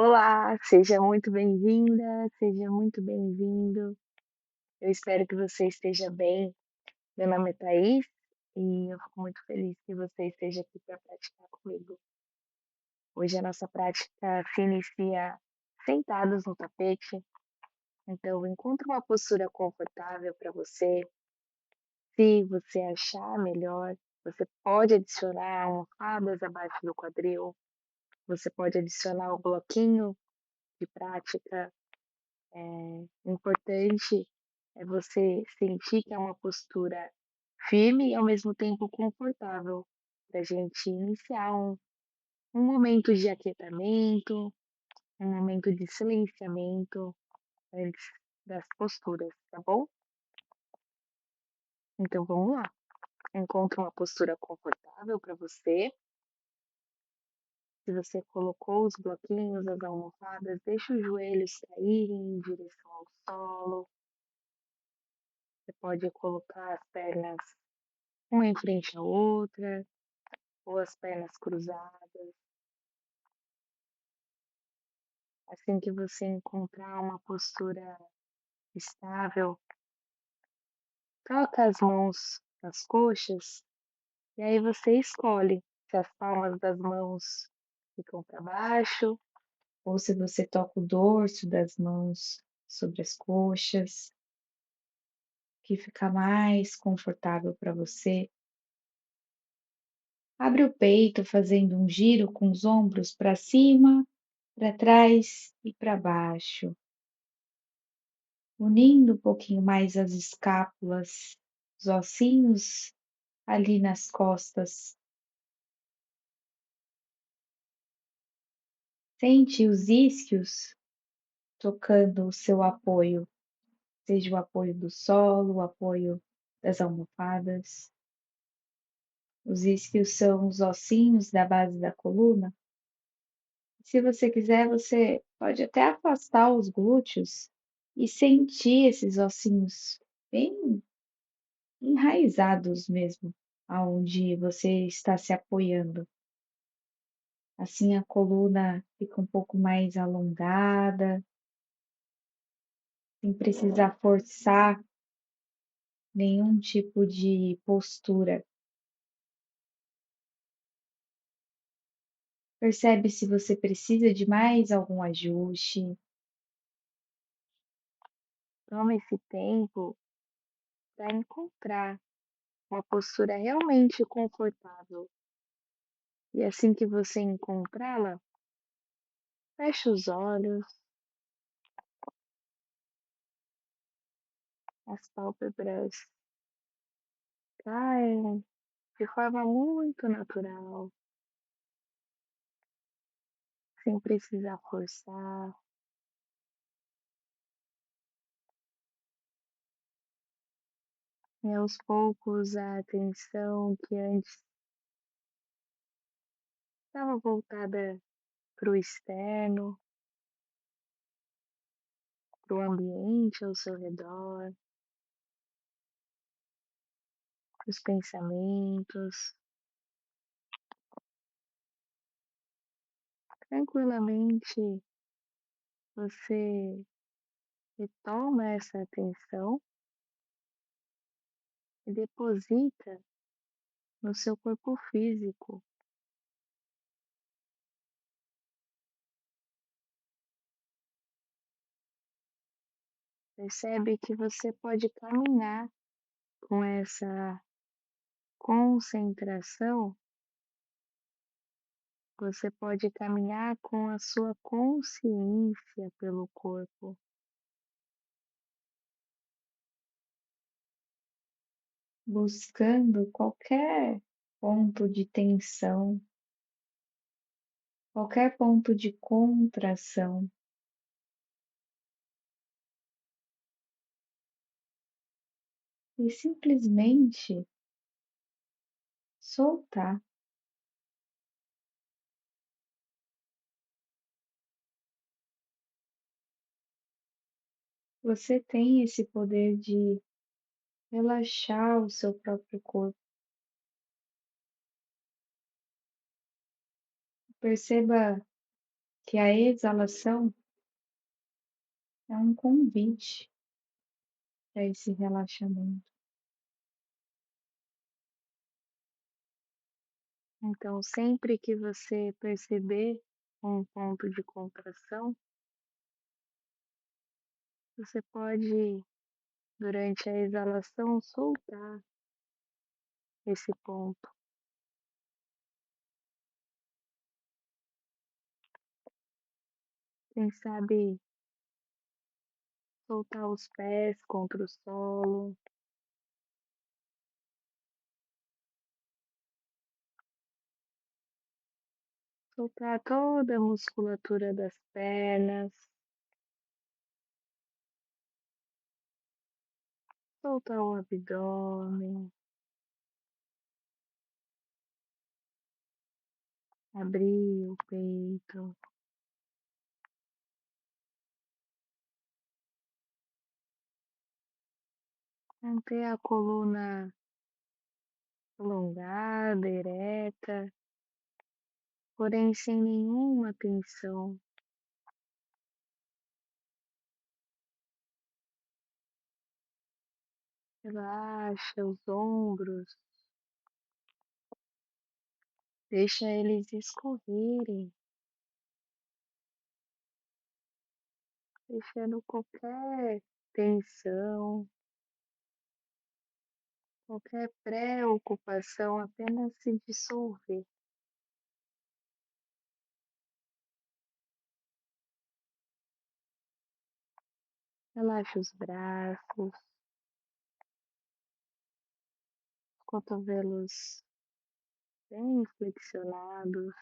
Olá, seja muito bem-vinda, seja muito bem-vindo. Eu espero que você esteja bem. Meu nome é Thaís e eu fico muito feliz que você esteja aqui para praticar comigo. Hoje a nossa prática se inicia sentados no tapete, então encontre uma postura confortável para você. Se você achar melhor, você pode adicionar almofadas abaixo do quadril, você pode adicionar o bloquinho de prática. O importante é você sentir que é uma postura firme e ao mesmo tempo confortável, para a gente iniciar um momento de aquietamento, um momento de silenciamento antes das posturas, tá bom? Então vamos lá. Encontre uma postura confortável para você. Se você colocou os bloquinhos, as almofadas, deixa os joelhos caírem em direção ao solo. Você pode colocar as pernas uma em frente à outra, ou as pernas cruzadas. Assim que você encontrar uma postura estável, coloca as mãos nas coxas e aí você escolhe se as palmas das mãos ficam para baixo ou se você toca o dorso das mãos sobre as coxas, que fica mais confortável para você. Abre o peito fazendo um giro com os ombros para cima, para trás e para baixo, unindo um pouquinho mais as escápulas, os ossinhos ali nas costas. Sente os isquios tocando o seu apoio, seja o apoio do solo, o apoio das almofadas. Os isquios são os ossinhos da base da coluna. Se você quiser, você pode até afastar os glúteos e sentir esses ossinhos bem enraizados mesmo, aonde você está se apoiando. Assim a coluna fica um pouco mais alongada, sem precisar forçar nenhum tipo de postura. Percebe se você precisa de mais algum ajuste. Toma esse tempo para encontrar uma postura realmente confortável. E assim que você encontrá-la, feche os olhos, as pálpebras caem de forma muito natural, sem precisar forçar. E aos poucos a atenção que antes estava voltada para o externo, para o ambiente ao seu redor, os pensamentos, tranquilamente você retoma essa atenção e deposita no seu corpo físico. Percebe que você pode caminhar com essa concentração, você pode caminhar com a sua consciência pelo corpo, buscando qualquer ponto de tensão, qualquer ponto de contração, e simplesmente soltar. Você tem esse poder de relaxar o seu próprio corpo. Perceba que a exalação é um convite para esse relaxamento. Então, sempre que você perceber um ponto de contração, você pode, durante a exalação, soltar esse ponto. Quem sabe soltar os pés contra o solo, soltar toda a musculatura das pernas, soltar o abdômen, abrir o peito, manter a coluna alongada, ereta, porém sem nenhuma tensão. Relaxa os ombros, deixa eles escorrerem, deixando qualquer tensão, qualquer preocupação apenas se dissolver. Relaxa os braços, cotovelos bem flexionados,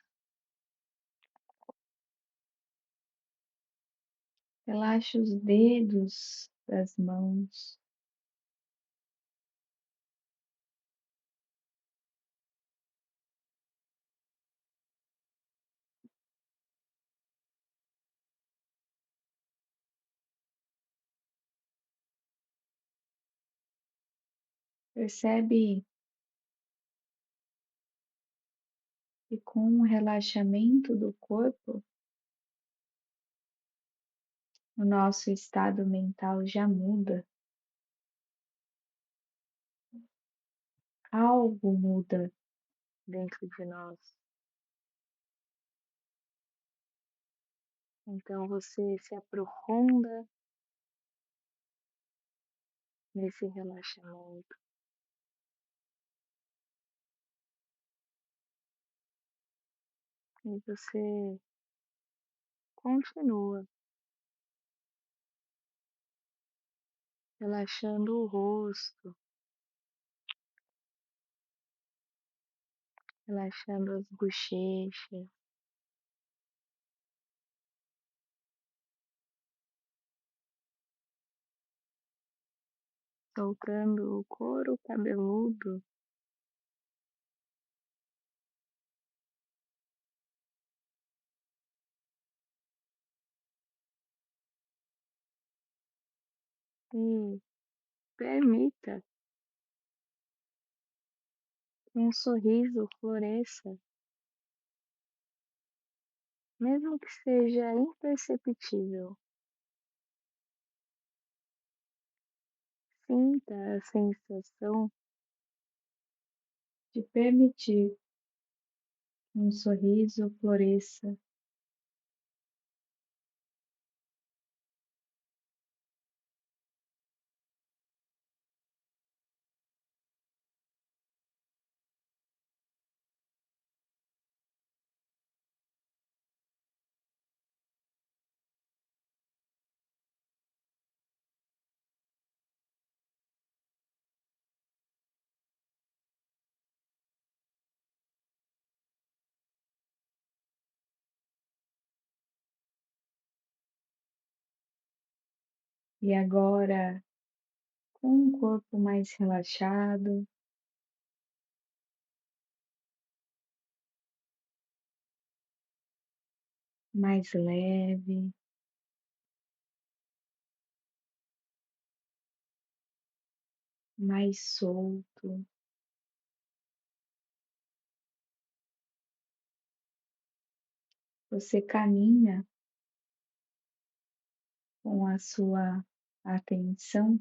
Relaxa os dedos das mãos, percebe que com o relaxamento do corpo, o nosso estado mental já muda, algo muda. dentro de nós. Então você se aprofunda nesse relaxamento e você continua relaxando o rosto, relaxando as bochechas, soltando o couro cabeludo, e permita que um sorriso floresça, mesmo que seja imperceptível. Sinta a sensação De permitir que um sorriso floresça, e agora, com o corpo mais relaxado, mais leve, mais solto, você caminha com a sua atenção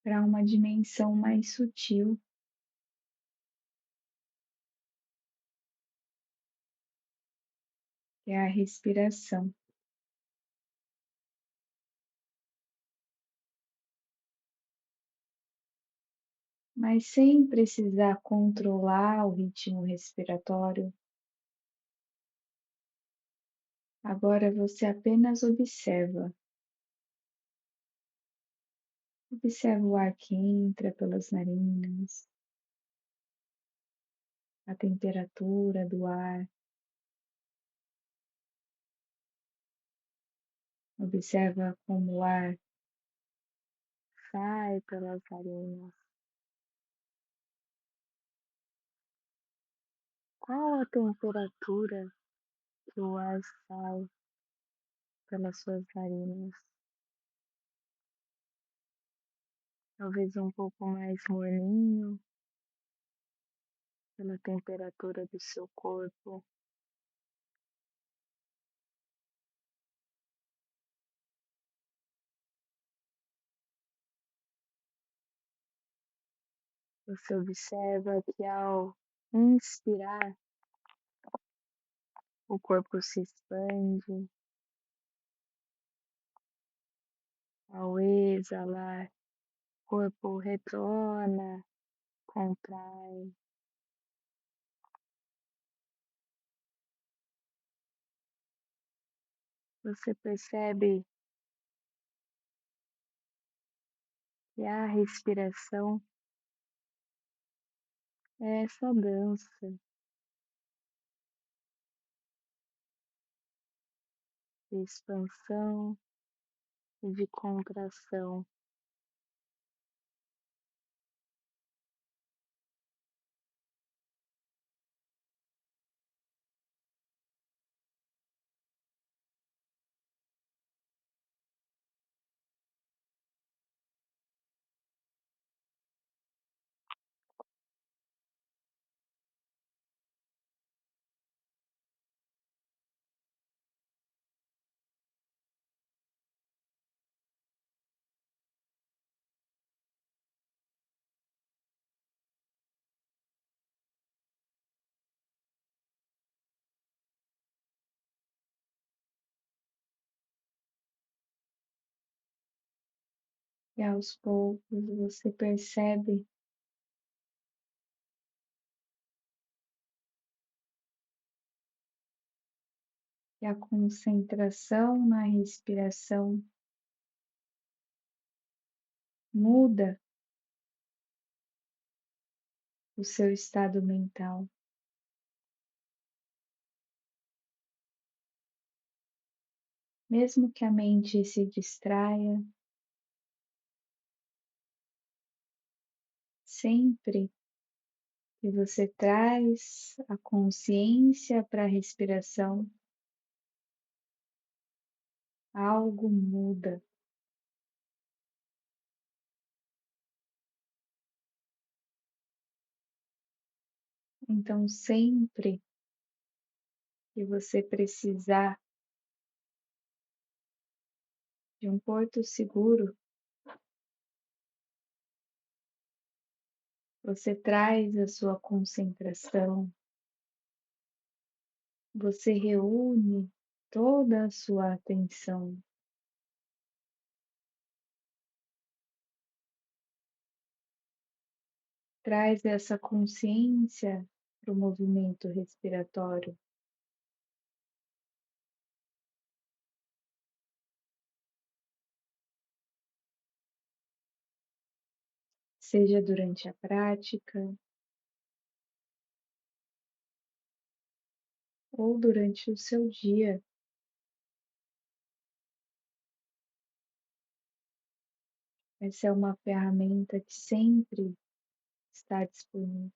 para uma dimensão mais sutil, que é a respiração. Mas sem precisar controlar o ritmo respiratório. Agora você apenas observa. Observa o ar que entra pelas narinas, a temperatura do ar. Observa como o ar sai pelas narinas. Qual a temperatura que o ar sai pelas suas narinas? Talvez um pouco mais morninho, pela temperatura do seu corpo. Você observa que ao inspirar, o corpo se expande, ao exalar, o corpo retorna, contrai. Você percebe que a respiração é essa dança de expansão e de contração. E aos poucos você percebe que a concentração na respiração muda o seu estado mental. Mesmo que a mente se distraia, sempre que você traz a consciência para a respiração, algo muda. Então, sempre que você precisar de um porto seguro, você traz a sua concentração, você reúne toda a sua atenção. Traz essa consciência para o movimento respiratório, seja durante a prática ou durante o seu dia. Essa é uma ferramenta que sempre está disponível.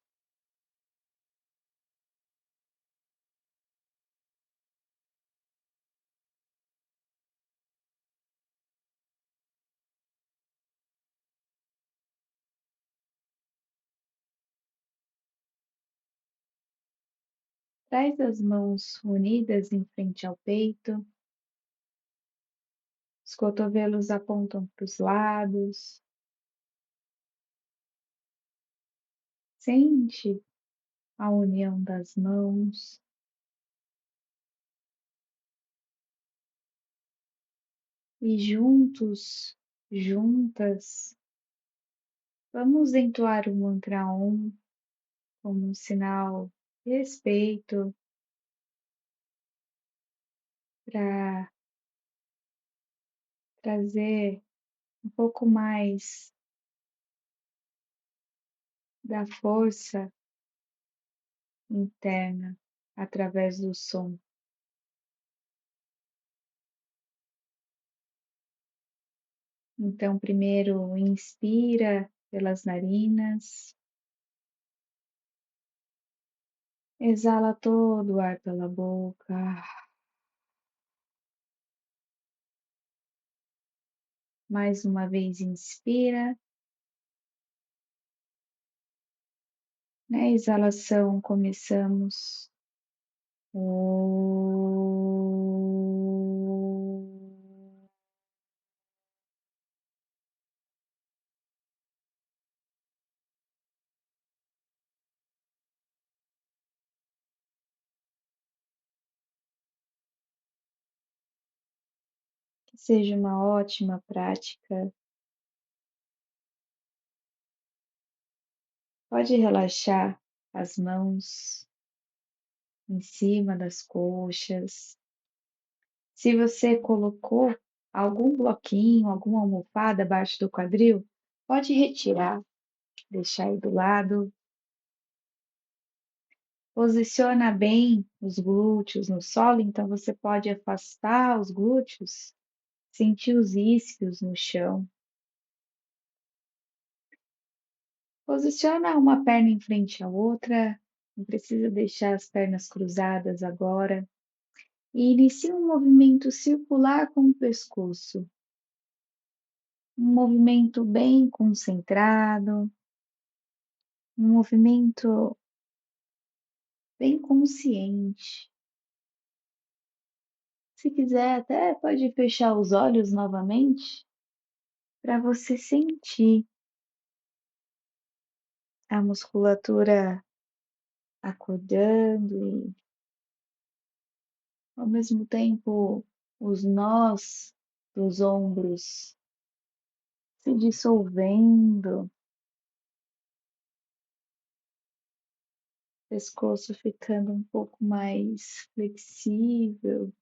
Traz as mãos unidas em frente ao peito, os cotovelos apontam para os lados. Sente a união das mãos e juntos, juntas, vamos entoar o mantra Om como um sinal de respeito para trazer um pouco mais da força interna através do som. Então, primeiro inspira pelas narinas, exala todo o ar pela boca. Mais uma vez, inspira. Na exalação, começamos. Que seja uma ótima prática. Pode relaxar as mãos em cima das coxas. Se você colocou algum bloquinho, alguma almofada abaixo do quadril, pode retirar, deixar aí do lado. Posiciona bem os glúteos no solo, então você pode afastar os glúteos, sentir os isquios no chão. Posiciona uma perna em frente à outra, não precisa deixar as pernas cruzadas agora. E inicia um movimento circular com o pescoço. Um movimento bem concentrado, um movimento bem consciente. Se quiser, até pode fechar os olhos novamente para você sentir a musculatura acordando e, ao mesmo tempo, os nós dos ombros se dissolvendo, pescoço ficando um pouco mais flexível.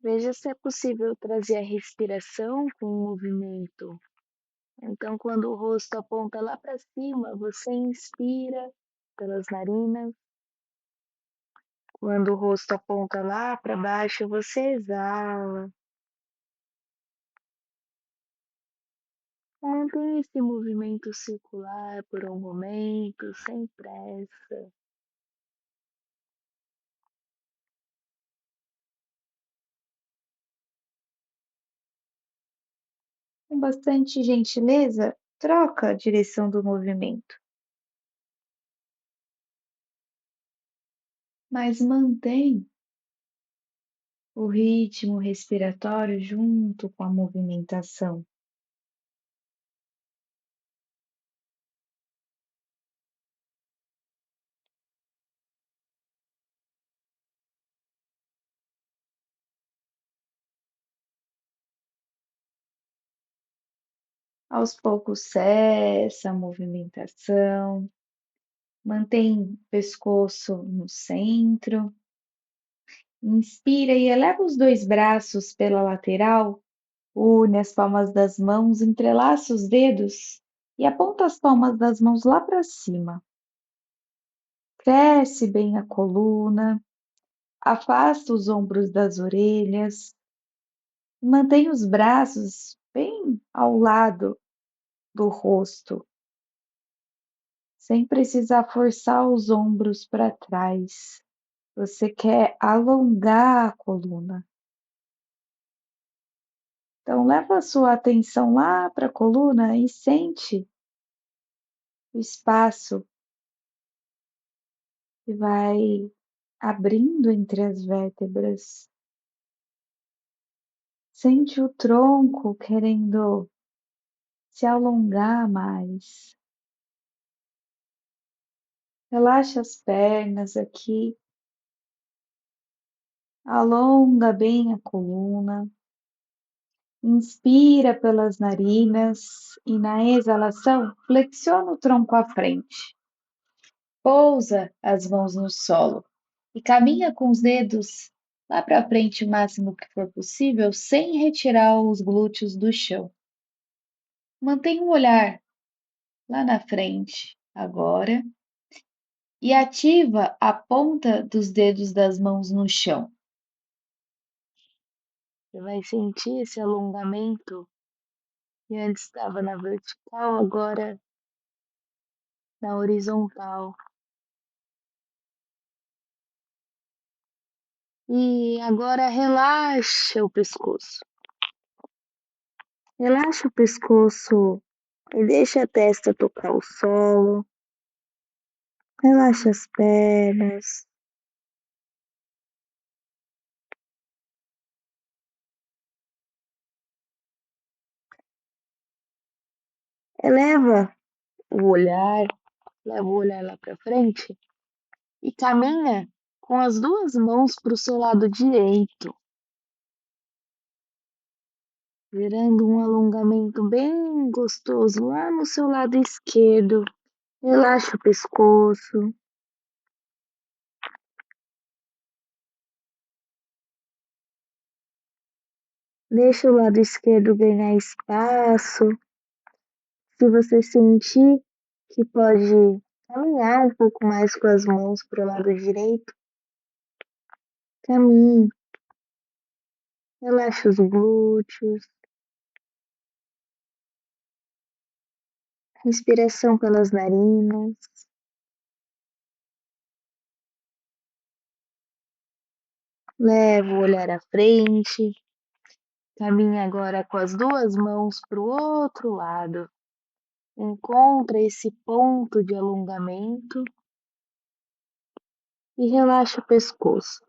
Veja se é possível trazer a respiração com o movimento. Então, quando o rosto aponta lá para cima, você inspira pelas narinas. Quando o rosto aponta lá para baixo, você exala. Mantém esse movimento circular por um momento, sem pressa. Com bastante gentileza, troca a direção do movimento, mas mantém o ritmo respiratório junto com a movimentação. Aos poucos cessa a movimentação, mantém o pescoço no centro. Inspira e eleva os dois braços pela lateral, une as palmas das mãos, entrelaça os dedos e aponta as palmas das mãos lá para cima. Cresce bem a coluna, afasta os ombros das orelhas, mantém os braços bem ao lado do rosto, sem precisar forçar os ombros para trás. Você quer alongar a coluna. Então, leva a sua atenção lá para a coluna e sente o espaço que vai abrindo entre as vértebras. Sente o tronco querendo se alongar mais. Relaxa as pernas aqui, alonga bem a coluna. Inspira pelas narinas e na exalação flexiona o tronco à frente. Pousa as mãos no solo e caminha com os dedos lá para frente o máximo que for possível, sem retirar os glúteos do chão. Mantenha o olhar lá na frente agora e ativa a ponta dos dedos das mãos no chão. Você vai sentir esse alongamento que antes estava na vertical, agora na horizontal. E agora relaxa o pescoço. Relaxa o pescoço e deixa a testa tocar o solo. Relaxa as pernas. Eleva o olhar, leva o olhar lá para frente e caminha com as duas mãos para o seu lado direito, gerando um alongamento bem gostoso lá no seu lado esquerdo. Relaxa o pescoço. Deixa o lado esquerdo ganhar espaço. Se você sentir que pode caminhar um pouco mais com as mãos para o lado direito, caminhe. Relaxa os glúteos. Respiração pelas narinas. Leva o olhar à frente. Caminha agora com as duas mãos para o outro lado. Encontra esse ponto de alongamento e relaxa o pescoço.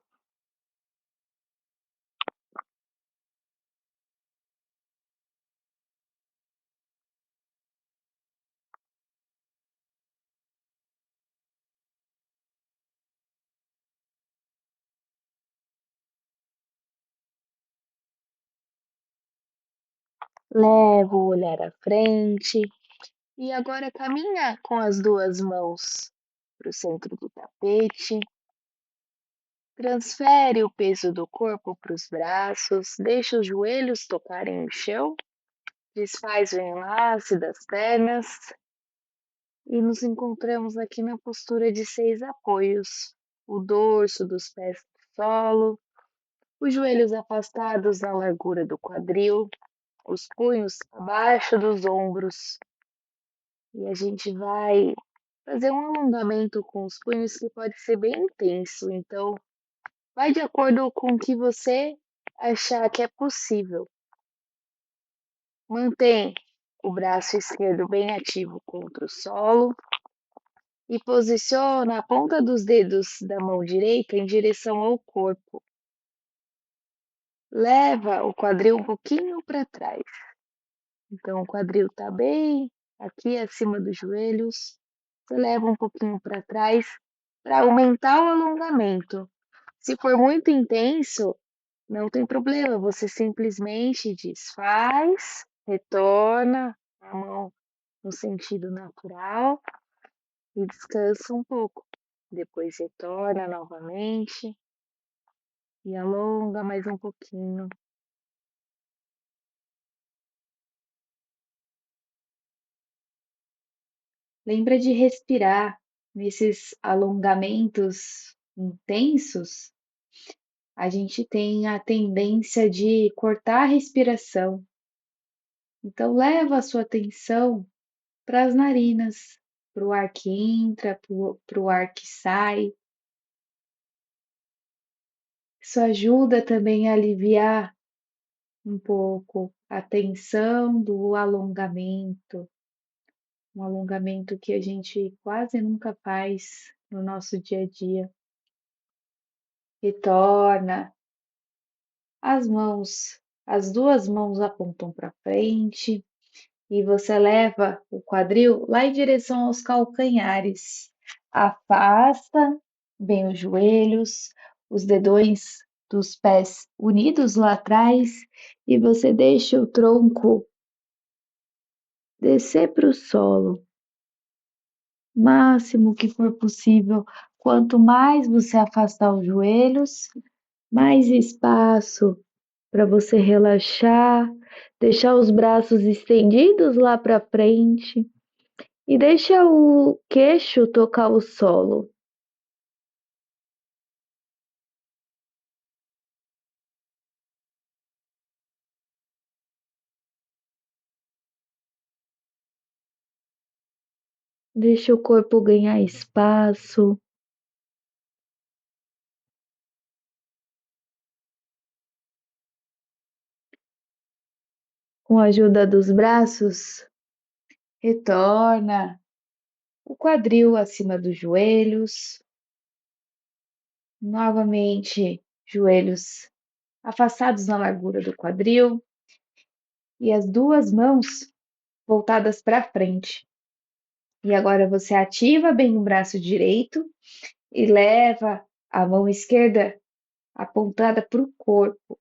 Leva o olhar à frente e agora caminha com as duas mãos para o centro do tapete. Transfere o peso do corpo para os braços, deixa os joelhos tocarem o chão, desfaz o enlace das pernas e nos encontramos aqui na postura de 6 apoios. O dorso dos pés no solo, os joelhos afastados na largura do quadril, os punhos abaixo dos ombros. E a gente vai fazer um alongamento com os punhos que pode ser bem intenso, então vai de acordo com o que você achar que é possível. Mantém o braço esquerdo bem ativo contra o solo e posiciona a ponta dos dedos da mão direita em direção ao corpo. Leva o quadril um pouquinho para trás. Então o quadril está bem aqui acima dos joelhos. Você leva um pouquinho para trás para aumentar o alongamento. Se for muito intenso, não tem problema, você simplesmente desfaz, retorna a mão no sentido natural e descansa um pouco. Depois retorna novamente e alonga mais um pouquinho. Lembra de respirar nesses alongamentos intensos. A gente tem a tendência de cortar a respiração. Então, leva a sua atenção para as narinas, para o ar que entra, para o ar que sai. Isso ajuda também a aliviar um pouco a tensão do alongamento, um alongamento que a gente quase nunca faz no nosso dia a dia. Retorna, as mãos, as duas mãos apontam para frente e você leva o quadril lá em direção aos calcanhares. Afasta bem os joelhos, os dedões dos pés unidos lá atrás e você deixa o tronco descer para o solo, máximo que for possível. Quanto mais você afastar os joelhos, mais espaço para você relaxar, deixar os braços estendidos lá para frente e deixa o queixo tocar o solo. Deixa o corpo ganhar espaço. Com a ajuda dos braços, retorna o quadril acima dos joelhos. Novamente, joelhos afastados na largura do quadril e as duas mãos voltadas para frente. E agora você ativa bem o braço direito e leva a mão esquerda apontada para o corpo,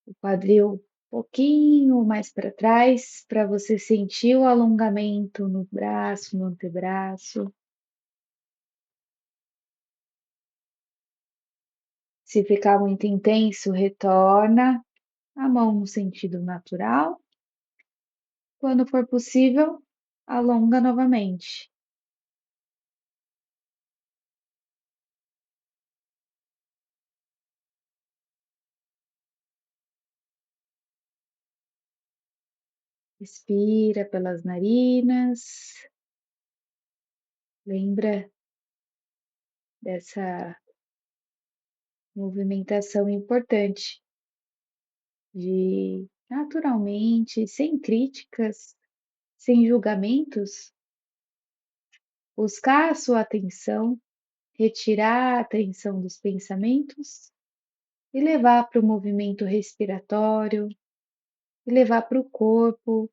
o quadril um pouquinho mais para trás, para você sentir o alongamento no braço, no antebraço. Se ficar muito intenso, retorna a mão no sentido natural. Quando for possível, alonga novamente. Respira pelas narinas. Lembra dessa movimentação importante de naturalmente, sem críticas, sem julgamentos, buscar a sua atenção, retirar a atenção dos pensamentos e levar para o movimento respiratório e levar para o corpo.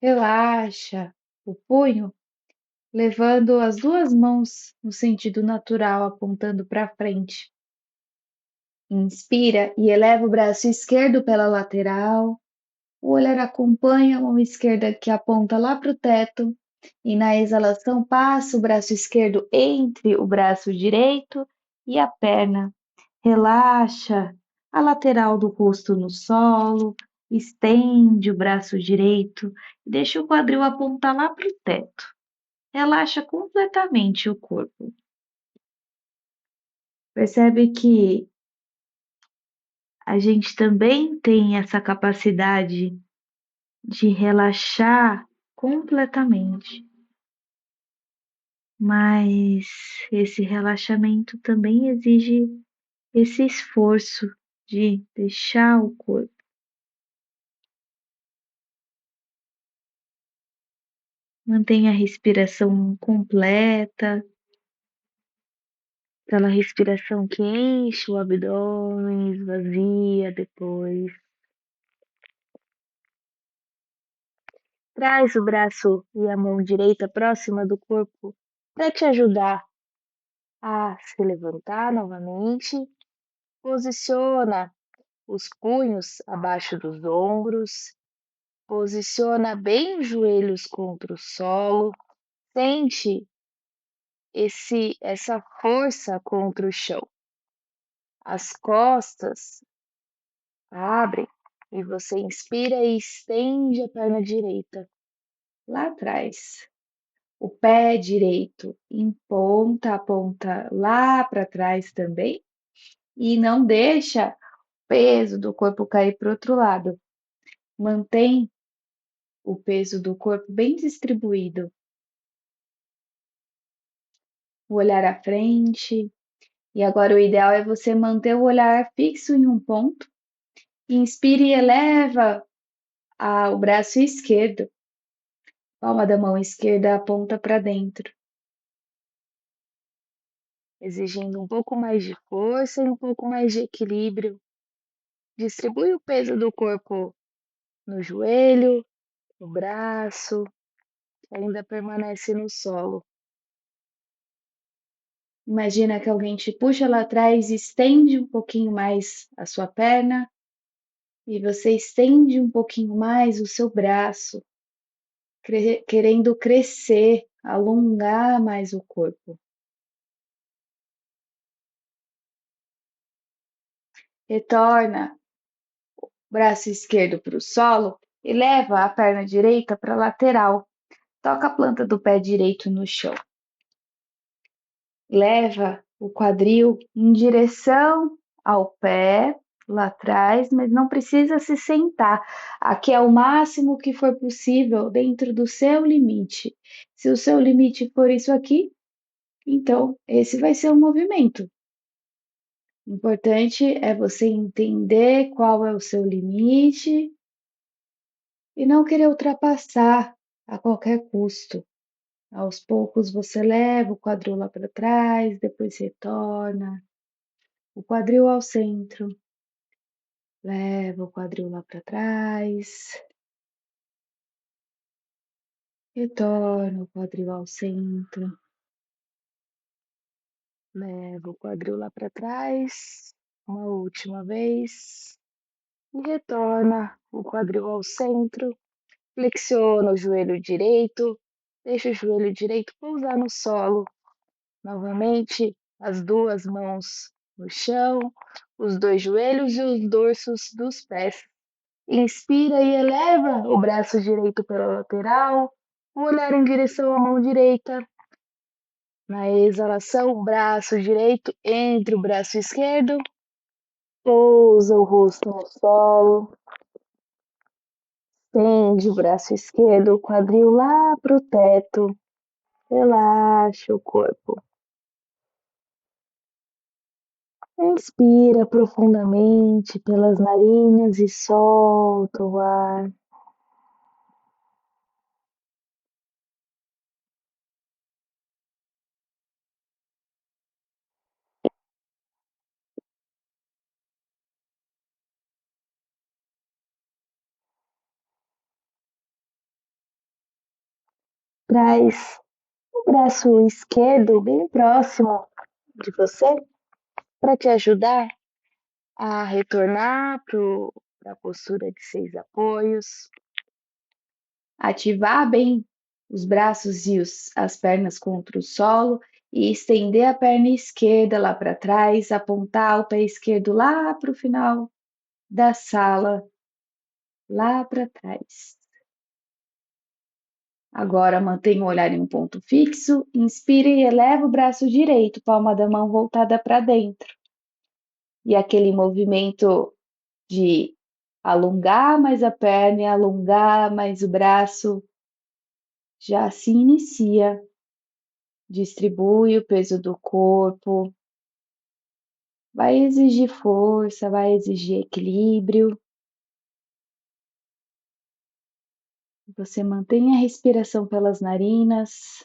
Relaxa o punho, levando as duas mãos no sentido natural, apontando para frente. Inspira e eleva o braço esquerdo pela lateral. O olhar acompanha a mão esquerda que aponta lá para o teto. E na exalação, passa o braço esquerdo entre o braço direito e a perna. Relaxa a lateral do rosto no solo. Estende o braço direito e deixa o quadril apontar lá para o teto. Relaxa completamente o corpo. Percebe que a gente também tem essa capacidade de relaxar completamente, mas esse relaxamento também exige esse esforço de deixar o corpo. Mantenha a respiração completa, aquela respiração que enche o abdômen, esvazia depois. Traz o braço e a mão direita próxima do corpo para te ajudar a se levantar novamente. Posiciona os punhos abaixo dos ombros, posiciona bem os joelhos contra o solo, sente essa força contra o chão. As costas abrem e você inspira e estende a perna direita lá atrás. O pé direito em ponta, a ponta lá para trás também, e não deixa o peso do corpo cair para o outro lado. Mantém o peso do corpo bem distribuído. O olhar à frente. E agora o ideal é você manter o olhar fixo em um ponto Inspire e eleva o braço esquerdo. Palma da mão esquerda aponta para dentro. Exigindo um pouco mais de força e um pouco mais de equilíbrio. Distribui o peso do corpo no joelho, no braço, que ainda permanece no solo. Imagina que alguém te puxa lá atrás, estende um pouquinho mais a sua perna e você estende um pouquinho mais o seu braço, querendo crescer, alongar mais o corpo. Retorna o braço esquerdo para o solo e leva a perna direita para a lateral. Toca a planta do pé direito no chão. Leva o quadril em direção ao pé lá atrás, mas não precisa se sentar. Aqui é o máximo que for possível dentro do seu limite. Se o seu limite for isso aqui, então esse vai ser o movimento. O importante é você entender qual é o seu limite e não querer ultrapassar a qualquer custo. Aos poucos você leva o quadril lá para trás, depois retorna o quadril ao centro, leva o quadril lá para trás, retorna o quadril ao centro, Leva o quadril lá para trás, uma última vez, e retorna o quadril ao centro. Flexiona o joelho direito, deixa o joelho direito pousar no solo. Novamente, as duas mãos no chão, os dois joelhos e os dorsos dos pés. Inspira e eleva o braço direito pela lateral, o olhar em direção à mão direita. Na exalação, o braço direito entre o braço esquerdo, pousa o rosto no solo, estende o braço esquerdo, o quadril lá para o teto, relaxa o corpo. Inspira profundamente pelas narinas e solta o ar. Traz o braço esquerdo bem próximo de você para te ajudar a retornar para a postura de 6 apoios. ativar bem os braços e as pernas contra o solo e estender a perna esquerda lá para trás, apontar o pé esquerdo lá para o final da sala, lá para trás. Agora mantenha o olhar em um ponto fixo, inspire e eleva o braço direito, palma da mão voltada para dentro. E aquele movimento de alongar mais a perna e alongar mais o braço já se inicia. Distribui o peso do corpo, vai exigir força, vai exigir equilíbrio. Você mantém a respiração pelas narinas.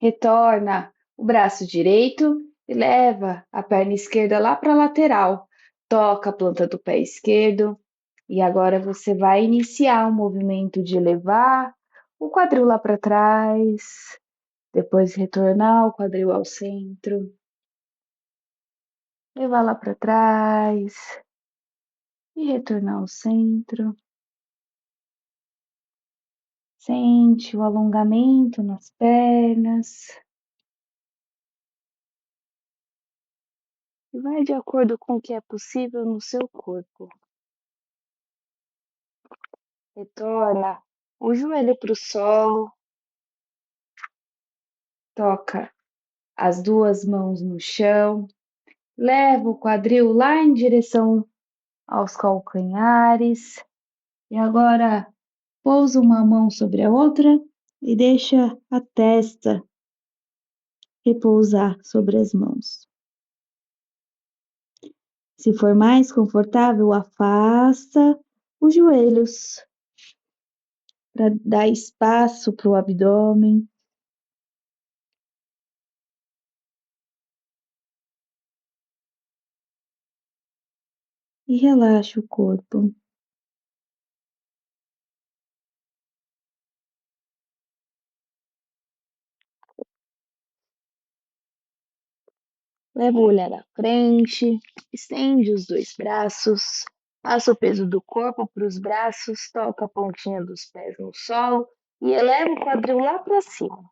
Retorna o braço direito e leva a perna esquerda lá para a lateral. Toca a planta do pé esquerdo e agora você vai iniciar o movimento de levar o quadril lá para trás, depois retornar o quadril ao centro, levar lá para trás e retornar ao centro. Sente o alongamento nas pernas. E vai de acordo com o que é possível no seu corpo. Retorna o joelho para o solo. Toca as duas mãos no chão. Leva o quadril lá em direção aos calcanhares. E agora pousa uma mão sobre a outra e deixa a testa repousar sobre as mãos. Se for mais confortável, afasta os joelhos para dar espaço para o abdômen. E relaxa o corpo. Leva o olhar à frente, estende os dois braços, passa o peso do corpo para os braços, toca a pontinha dos pés no solo e eleva o quadril lá para cima.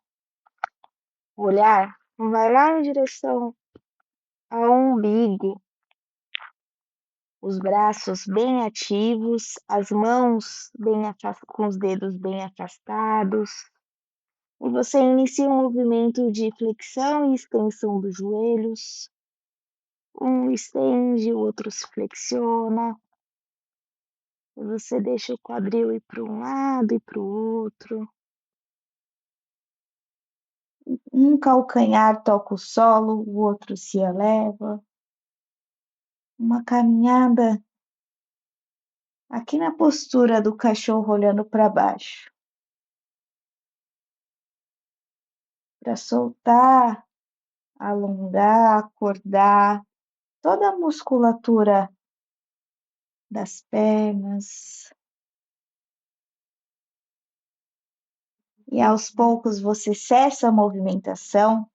O olhar vai lá em direção ao umbigo, os braços bem ativos, as mãos com os dedos bem afastados. E você inicia um movimento de flexão e extensão dos joelhos. Um estende, o outro se flexiona. E você deixa o quadril ir para um lado e para o outro. Um calcanhar toca o solo, o outro se eleva. Uma caminhada aqui na postura do cachorro olhando para baixo. Para soltar, alongar, acordar toda a musculatura das pernas. E aos poucos você cessa a movimentação.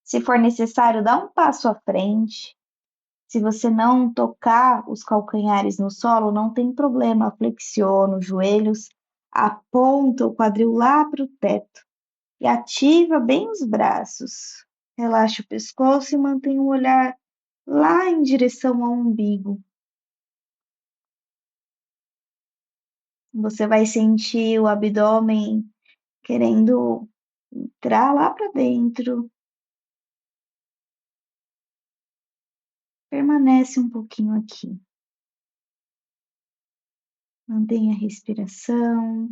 Se for necessário, dá um passo à frente. Se você não tocar os calcanhares no solo, não tem problema, flexiona os joelhos, aponta o quadril lá para o teto e ativa bem os braços. Relaxa o pescoço e mantém o olhar lá em direção ao umbigo. Você vai sentir o abdômen querendo entrar lá para dentro. Permanece um pouquinho aqui. Mantenha a respiração.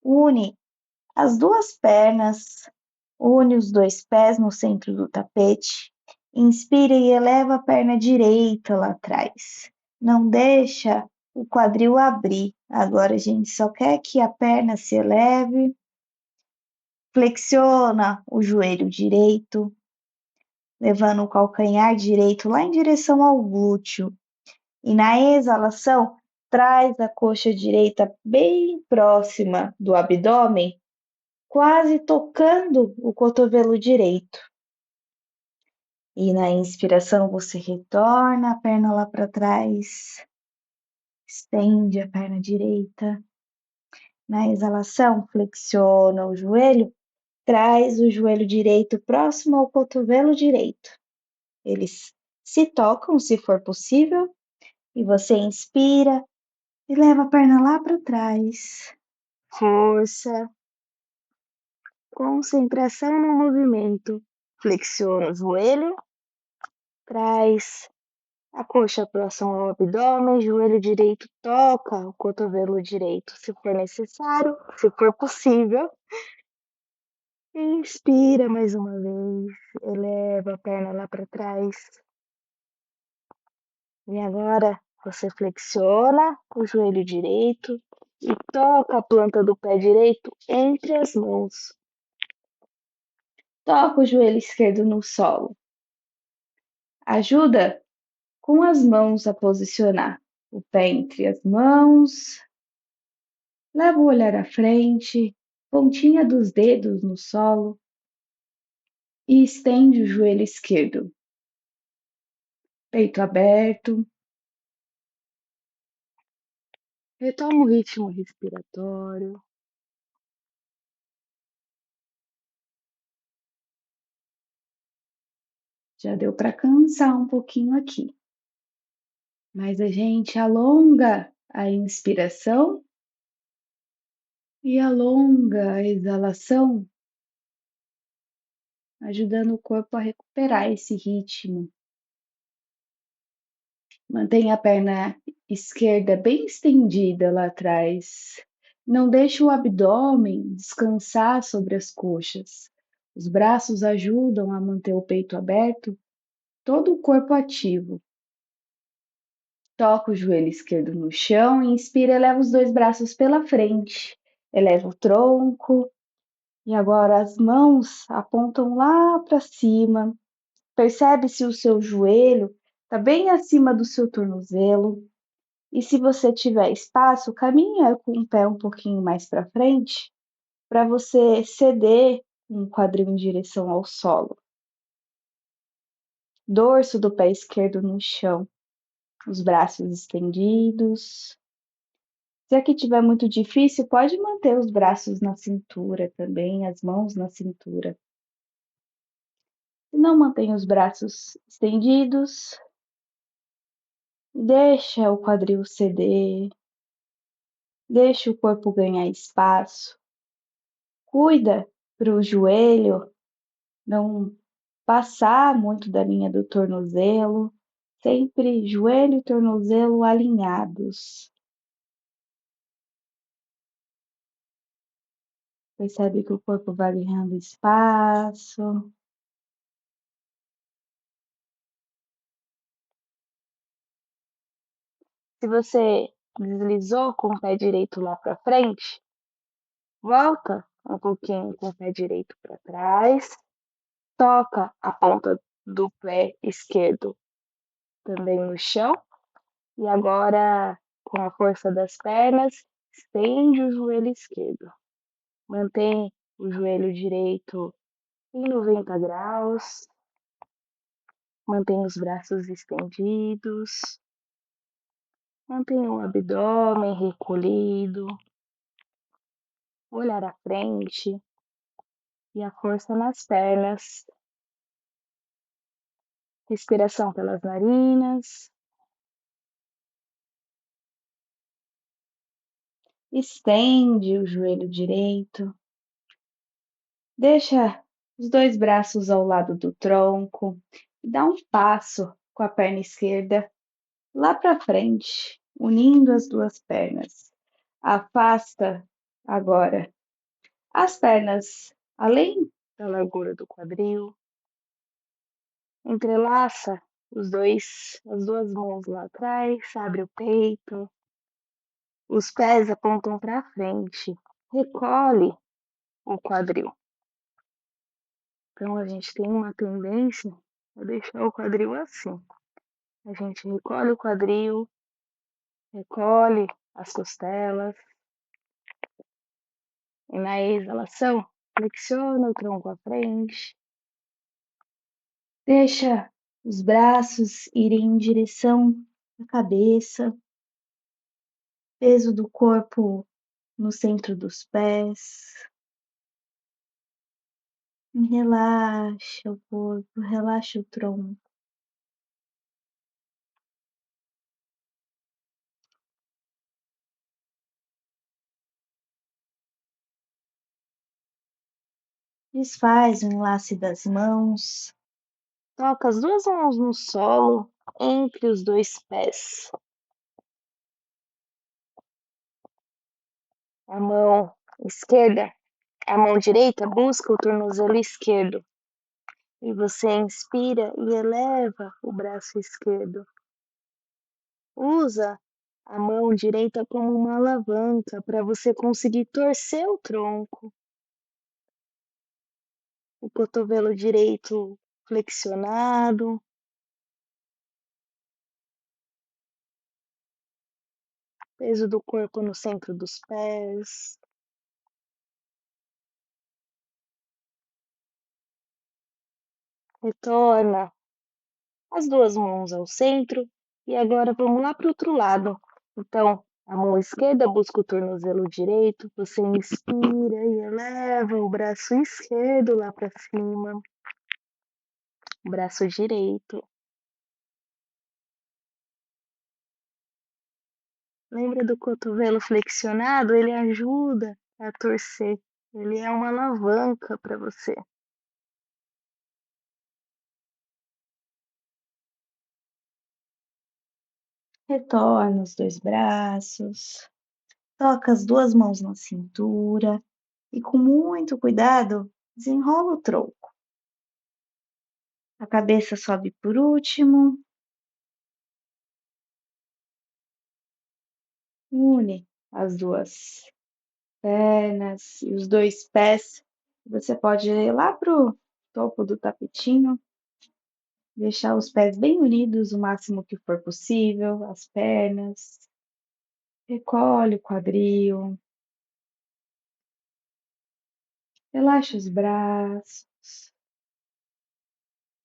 Une as duas pernas, une os dois pés no centro do tapete. Inspira e eleva a perna direita lá atrás. Não deixa o quadril abrir. Agora a gente só quer que a perna se eleve. Flexiona o joelho direito, levando o calcanhar direito lá em direção ao glúteo. E na exalação, traz a coxa direita bem próxima do abdômen, quase tocando o cotovelo direito. E na inspiração, você retorna a perna lá para trás, estende a perna direita. Na exalação, flexiona o joelho, traz o joelho direito próximo ao cotovelo direito. Eles se tocam, se for possível, e você inspira e leva a perna lá para trás. Força, concentração no movimento. Flexiona o joelho, traz a coxa próxima ao abdômen, joelho direito toca o cotovelo direito, se for necessário, se for possível. Inspira mais uma vez, eleva a perna lá para trás. E agora você flexiona o joelho direito e toca a planta do pé direito entre as mãos. Toca o joelho esquerdo no solo. Ajuda com as mãos a posicionar o pé entre as mãos. Leva o olhar à frente, pontinha dos dedos no solo e estende o joelho esquerdo. Peito aberto. Retoma o ritmo respiratório. Já deu para cansar um pouquinho aqui. Mas a gente alonga a inspiração e alonga a exalação, ajudando o corpo a recuperar esse ritmo. Mantenha a perna esquerda bem estendida lá atrás. Não deixe o abdômen descansar sobre as coxas. Os braços ajudam a manter o peito aberto, todo o corpo ativo. Toca o joelho esquerdo no chão e inspira, eleva os dois braços pela frente. Eleva o tronco e agora as mãos apontam lá para cima. Percebe se o seu joelho está bem acima do seu tornozelo. E se você tiver espaço, caminha com o pé um pouquinho mais para frente, para você ceder com o quadril em direção ao solo. Dorso do pé esquerdo no chão, os braços estendidos. Se aqui tiver muito difícil, pode manter os braços na cintura também, as mãos na cintura. Se não, mantém os braços estendidos, deixa o quadril ceder, deixa o corpo ganhar espaço. Cuida para o joelho não passar muito da linha do tornozelo, sempre joelho e tornozelo alinhados. Percebe que o corpo vai ganhando espaço. Se você deslizou com o pé direito lá para frente, volta um pouquinho com o pé direito para trás, toca a ponta do pé esquerdo também no chão e agora, com a força das pernas, estende o joelho esquerdo. Mantém o joelho direito em 90 graus, mantém os braços estendidos, mantém o abdômen recolhido, olhar à frente e a força nas pernas. Respiração pelas narinas. Estende o joelho direito. Deixa os dois braços ao lado do tronco e dá um passo com a perna esquerda lá para frente, unindo as duas pernas. Afasta agora as pernas além Da largura do quadril. Entrelaça as duas mãos lá atrás, abre o peito. Os pés apontam para frente. Recolhe o quadril. Então a gente tem uma tendência a deixar o quadril assim. A gente recolhe o quadril, recolhe as costelas. E na exalação, flexiona o tronco à frente. deixa os braços irem em direção à cabeça, peso do corpo no centro dos pés. Relaxa o corpo, relaxa o tronco. Desfaz o enlace das mãos. Toca as duas mãos no solo, entre os dois pés. A mão esquerda, a mão direita busca o tornozelo esquerdo. E você inspira e eleva o braço esquerdo. Usa a mão direita como uma alavanca para você conseguir torcer o tronco. O cotovelo direito flexionado. Peso do corpo no centro dos pés. Retorna as duas mãos ao centro e agora vamos lá para o outro lado. Então, a mão esquerda busca o tornozelo direito, você inspira e eleva o braço esquerdo lá para cima, o braço direito. Lembra do cotovelo flexionado? Ele ajuda a torcer, ele é uma alavanca para você. Retorna os dois braços, toca as duas mãos na cintura e, com muito cuidado, desenrola o tronco. A cabeça sobe por último, une as duas pernas e os dois pés. Você pode ir lá pro topo do tapetinho, deixar os pés bem unidos o máximo que for possível, as pernas. Recolhe o quadril, relaxa os braços,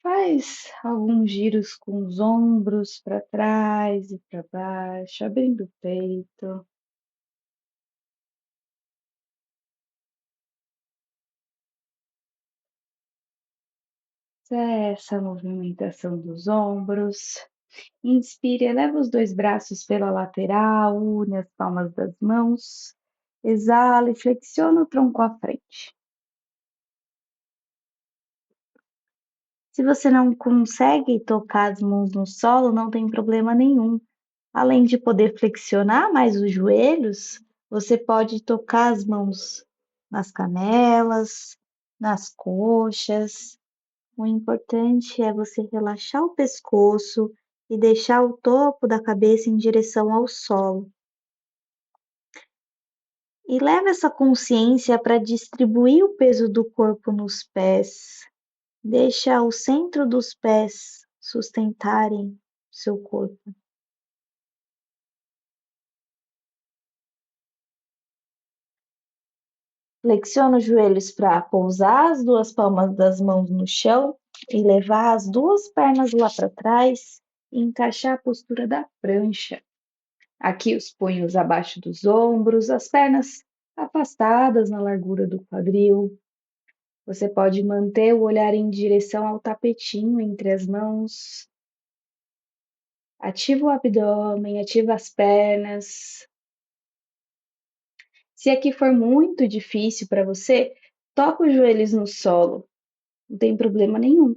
faz alguns giros com os ombros para trás e para baixo, abrindo o peito. Cessa a movimentação dos ombros. Inspire, eleva os dois braços pela lateral, une as palmas das mãos. Exala e flexiona o tronco à frente. Se você não consegue tocar as mãos no solo, não tem problema nenhum. Além de poder flexionar mais os joelhos, você pode tocar as mãos nas canelas, nas coxas. O importante é você relaxar o pescoço e deixar o topo da cabeça em direção ao solo. E leva essa consciência para distribuir o peso do corpo nos pés. Deixa o centro dos pés sustentarem seu corpo. Flexiona os joelhos para pousar as duas palmas das mãos no chão e levar as duas pernas lá para trás e encaixar a postura da prancha. Aqui os punhos abaixo dos ombros, as pernas afastadas na largura do quadril. Você pode manter o olhar em direção ao tapetinho entre as mãos. Ativa o abdômen, ativa as pernas. Se aqui for muito difícil para você, toca os joelhos no solo, não tem problema nenhum.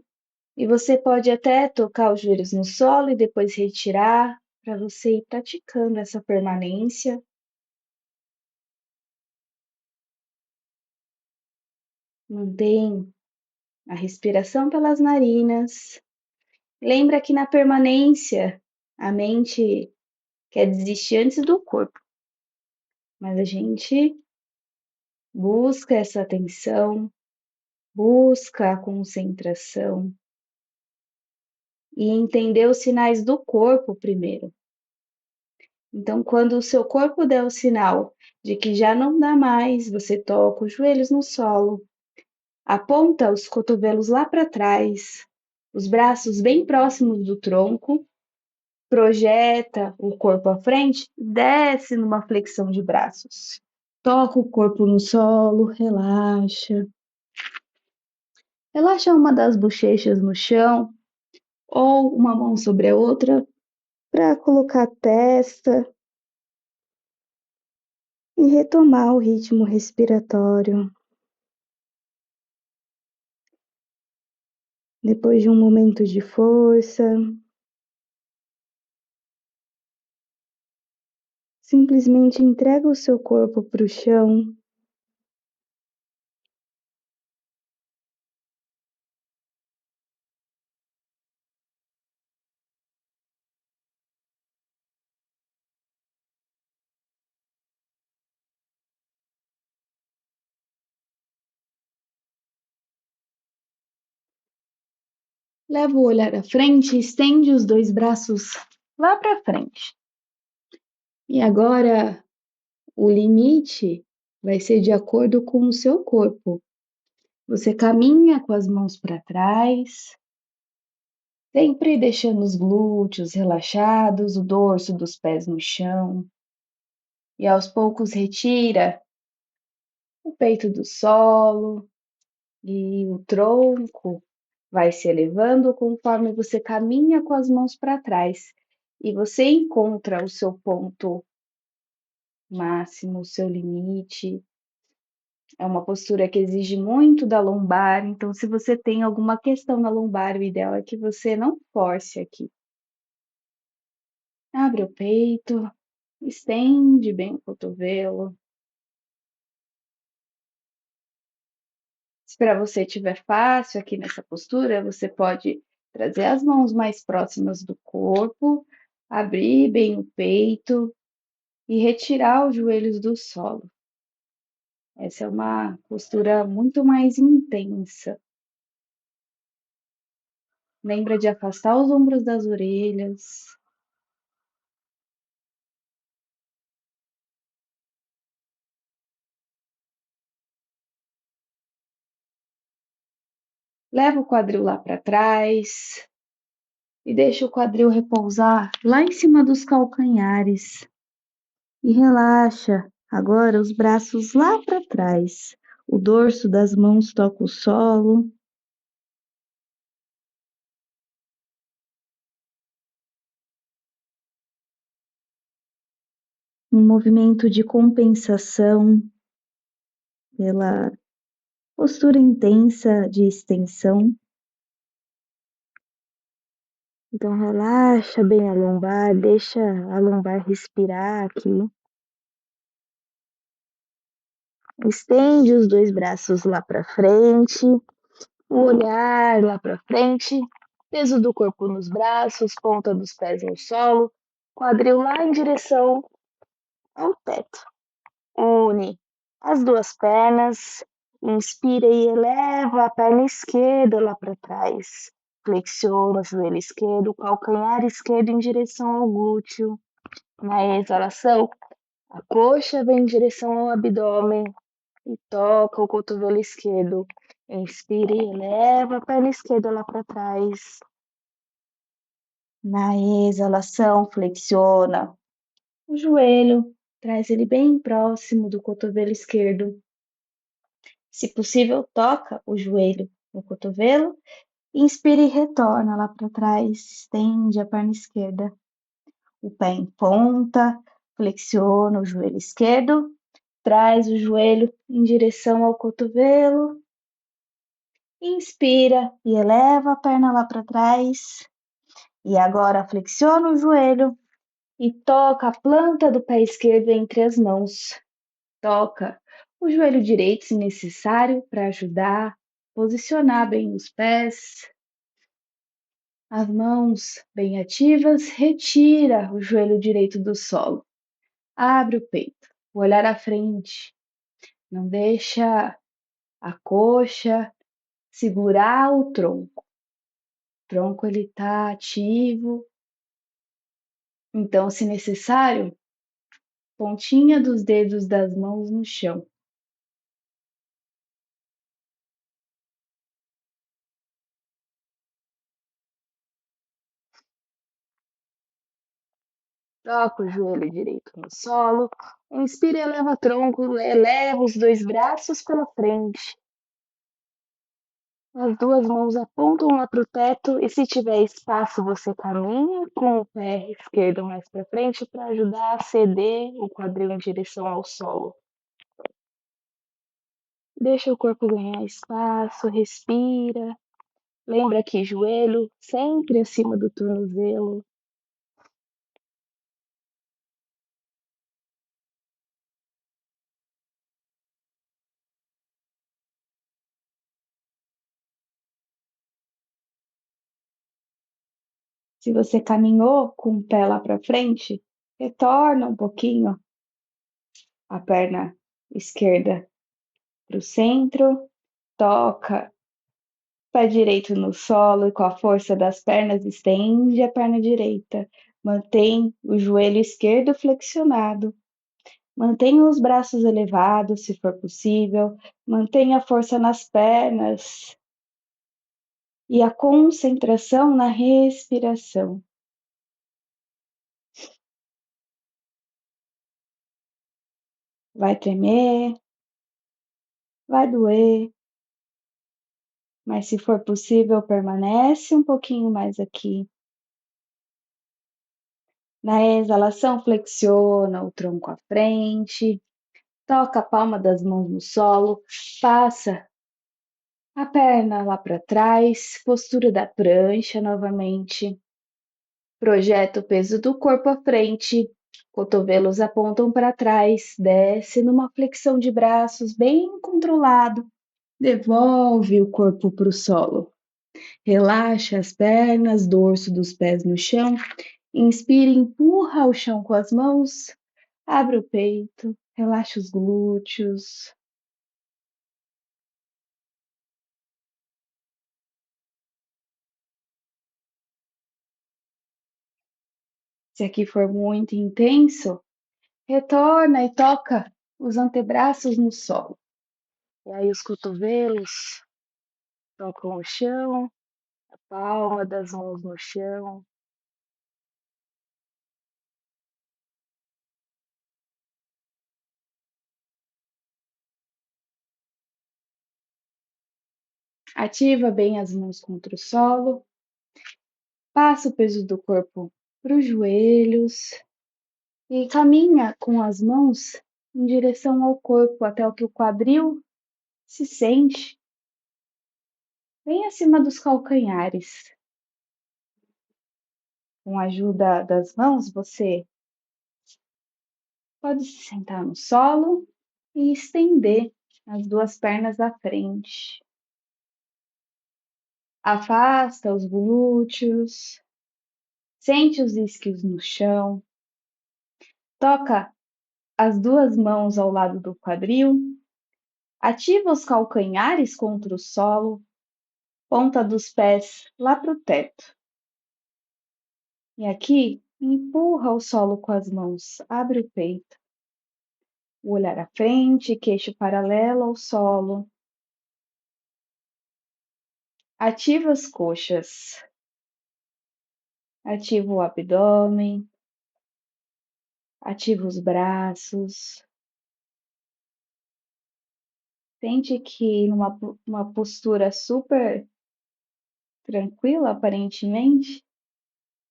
E você pode até tocar os joelhos no solo e depois retirar, para você ir praticando essa permanência. Mantém a respiração pelas narinas. Lembra que na permanência a mente quer desistir antes do corpo, mas a gente busca essa atenção, busca a concentração e entender os sinais do corpo primeiro. Então, quando o seu corpo der o sinal de que já não dá mais, você toca os joelhos no solo, aponta os cotovelos lá para trás, os braços bem próximos do tronco, projeta o corpo à frente, desce numa flexão de braços. Toca o corpo no solo, relaxa. Relaxa uma das bochechas no chão ou uma mão sobre a outra para colocar a testa e retomar o ritmo respiratório. Depois de um momento de força, simplesmente entrega o seu corpo para o chão. Leva o olhar à frente e estende os dois braços lá para frente. E agora o limite vai ser de acordo com o seu corpo. Você caminha com as mãos para trás, sempre deixando os glúteos relaxados, o dorso dos pés no chão. E aos poucos retira o peito do solo e o tronco vai se elevando conforme você caminha com as mãos para trás. E você encontra o seu ponto máximo, o seu limite. É uma postura que exige muito da lombar, então se você tem alguma questão na lombar, o ideal é que você não force aqui. Abre o peito, estende bem o cotovelo. Se para você estiver fácil aqui nessa postura, você pode trazer as mãos mais próximas do corpo, abrir bem o peito e retirar os joelhos do solo. Essa é uma postura muito mais intensa. Lembra de afastar os ombros das orelhas. Leva o quadril lá para trás e deixa o quadril repousar lá em cima dos calcanhares. E relaxa agora os braços lá para trás. O dorso das mãos toca o solo. Um movimento de compensação pela postura intensa de extensão. Então relaxa bem a lombar, deixa a lombar respirar aqui. Estende os dois braços lá para frente, o olhar lá para frente, peso do corpo nos braços, ponta dos pés no solo, quadril lá em direção ao teto. Une as duas pernas, inspira e eleva a perna esquerda lá para trás. Flexiona o joelho esquerdo, o calcanhar esquerdo em direção ao glúteo. Na exalação, a coxa vem em direção ao abdômen e toca o cotovelo esquerdo. Inspira e eleva a perna esquerda lá para trás. Na exalação, flexiona o joelho, traz ele bem próximo do cotovelo esquerdo. Se possível, toca o joelho no cotovelo. Inspira e retorna lá para trás. Estende a perna esquerda. O pé em ponta. Flexiona o joelho esquerdo. Traz o joelho em direção ao cotovelo. Inspira e eleva a perna lá para trás. E agora flexiona o joelho e toca a planta do pé esquerdo entre as mãos. Toca o joelho direito, se necessário, para ajudar a posicionar bem os pés. As mãos bem ativas, retira o joelho direito do solo. Abre o peito, o olhar à frente. Não deixa a coxa segurar o tronco. O tronco ele está ativo. Então, se necessário, pontinha dos dedos das mãos no chão. Toca o joelho direito no solo. Inspira e eleva o tronco, eleva os dois braços pela frente. As duas mãos apontam lá para o teto e se tiver espaço você caminha com o pé esquerdo mais para frente para ajudar a ceder o quadril em direção ao solo. Deixa o corpo ganhar espaço, respira. Lembra que joelho sempre acima do tornozelo. Se você caminhou com o pé lá para frente, retorna um pouquinho a perna esquerda para o centro, toca o pé direito no solo e com a força das pernas estende a perna direita. Mantém o joelho esquerdo flexionado. Mantenha os braços elevados, se for possível. Mantenha a força nas pernas e a concentração na respiração. Vai tremer, vai doer, mas se for possível, permanece um pouquinho mais aqui. Na exalação, flexiona o tronco à frente, toca a palma das mãos no solo, passa a perna lá para trás, postura da prancha novamente. Projeta o peso do corpo à frente, cotovelos apontam para trás, desce numa flexão de braços bem controlado. Devolve o corpo para o solo. Relaxa as pernas, dorso dos pés no chão. Inspira e empurra o chão com as mãos. Abre o peito, relaxa os glúteos. Se aqui for muito intenso, retorna e toca os antebraços no solo. E aí os cotovelos tocam o chão, a palma das mãos no chão. Ativa bem as mãos contra o solo. Passa o peso do corpo para os joelhos e caminha com as mãos em direção ao corpo até o que o quadril se sente bem acima dos calcanhares. Com a ajuda das mãos, você pode se sentar no solo e estender as duas pernas à frente. Afasta os glúteos, sente os isquios no chão, toca as duas mãos ao lado do quadril, ativa os calcanhares contra o solo, ponta dos pés lá para o teto. E aqui, empurra o solo com as mãos, abre o peito. O olhar à frente, queixo paralelo ao solo. Ativa as coxas. Ativa o abdômen. Ativa os braços. Sente que numa uma postura super tranquila, aparentemente,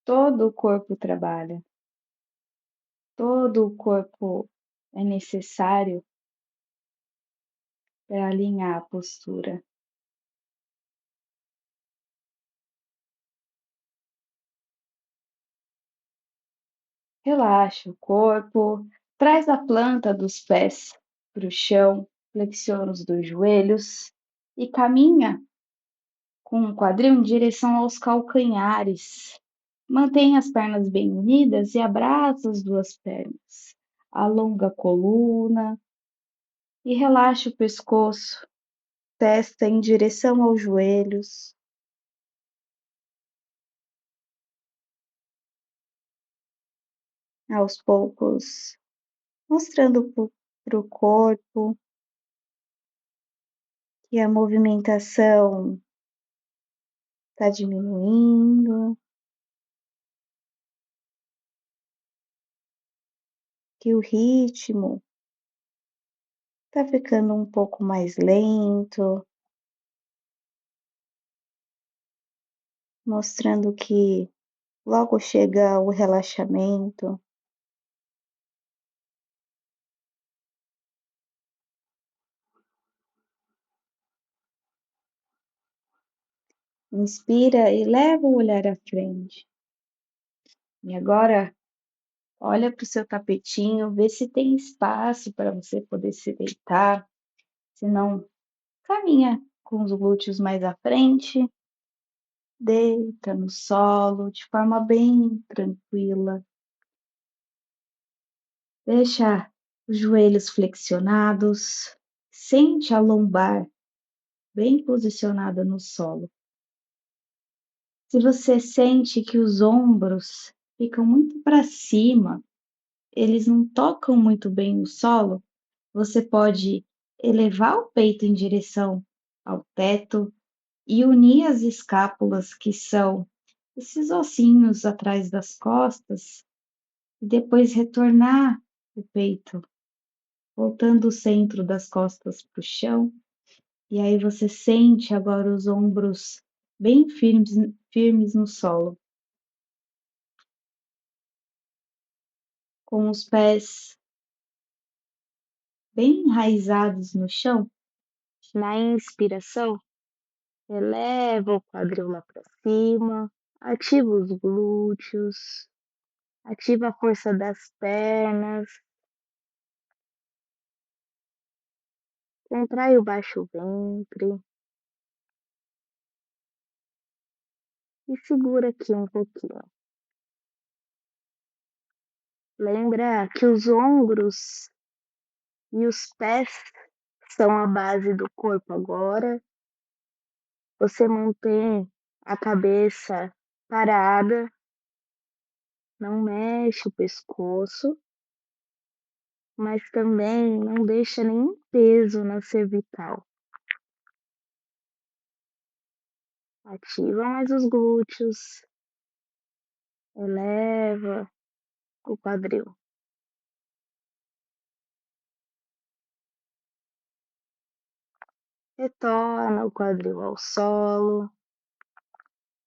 todo o corpo trabalha. Todo o corpo é necessário para alinhar a postura. Relaxa o corpo, traz a planta dos pés para o chão, flexiona os dois joelhos e caminha com o quadril em direção aos calcanhares. Mantenha as pernas bem unidas e abraça as duas pernas. Alonga a coluna e relaxa o pescoço, testa em direção aos joelhos. Aos poucos, mostrando para o corpo que a movimentação está diminuindo, que o ritmo está ficando um pouco mais lento, mostrando que logo chega o relaxamento. Inspira e leva o olhar à frente. E agora, olha para o seu tapetinho, vê se tem espaço para você poder se deitar. Se não, caminha com os glúteos mais à frente. Deita no solo de forma bem tranquila. Deixa os joelhos flexionados. Sente a lombar bem posicionada no solo. Se você sente que os ombros ficam muito para cima, eles não tocam muito bem o solo, você pode elevar o peito em direção ao teto e unir as escápulas, que são esses ossinhos atrás das costas, e depois retornar o peito, voltando o centro das costas para o chão. E aí você sente agora os ombros bem firmes no solo, com os pés bem enraizados no chão. Na inspiração, eleva o quadril lá para cima, Ativa os glúteos, ativa a força das pernas, contrai o baixo ventre e segura aqui um pouquinho. Lembra que os ombros e os pés são a base do corpo agora. Você mantém a cabeça parada, não mexe o pescoço, mas também não deixa nenhum peso na cervical. Ativa mais os glúteos, eleva o quadril. Retorna o quadril ao solo.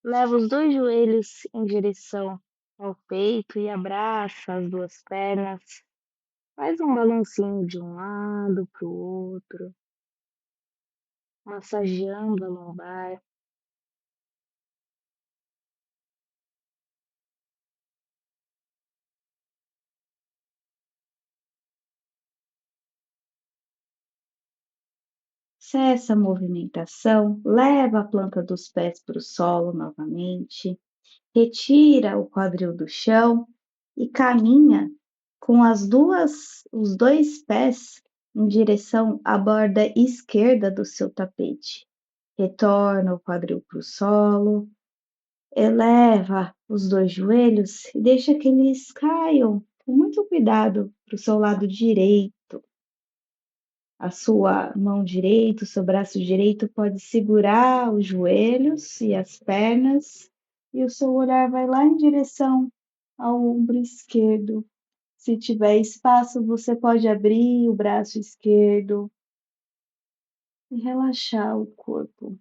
Leva os dois joelhos em direção ao peito e abraça as duas pernas. Faz um balancinho de um lado para o outro, massageando a lombar. Cessa a movimentação, leva a planta dos pés para o solo novamente, retira o quadril do chão e caminha com os dois pés em direção à borda esquerda do seu tapete. Retorna o quadril para o solo, eleva os dois joelhos e deixa que eles caiam com muito cuidado para o seu lado direito. A sua mão direita, o seu braço direito pode segurar os joelhos e as pernas, e o seu olhar vai lá em direção ao ombro esquerdo. Se tiver espaço, você pode abrir o braço esquerdo e relaxar o corpo.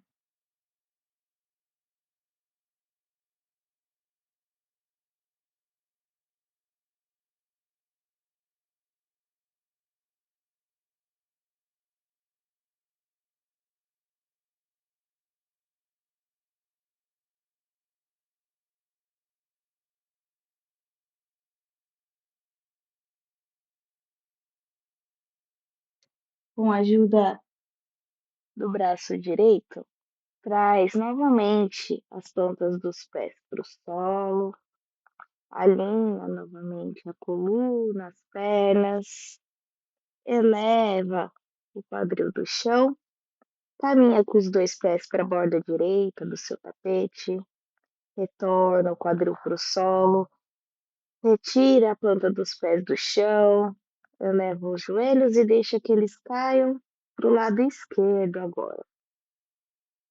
Com a ajuda Do braço direito, traz novamente as pontas dos pés para o solo, alinha novamente a coluna, as pernas, eleva o quadril do chão, caminha com os dois pés para a borda direita do seu tapete, retorna o quadril para o solo, retira a planta dos pés do chão, eleva os joelhos e deixa que eles caiam para o lado esquerdo agora.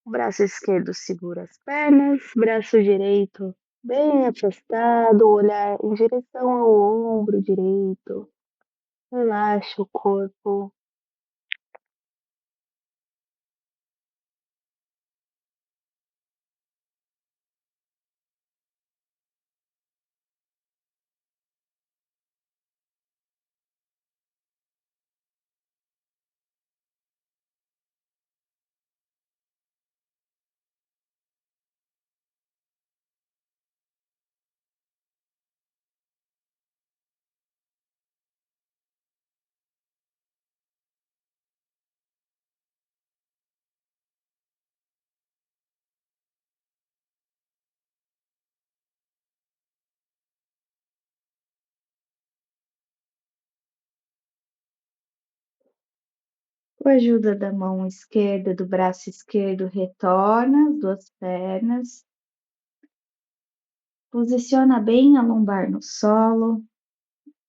O braço esquerdo segura as pernas, braço direito bem afastado, olhar em direção ao ombro direito. Relaxa o corpo. Com a ajuda da mão esquerda, do braço esquerdo, retorna as duas pernas. Posiciona bem a lombar no solo.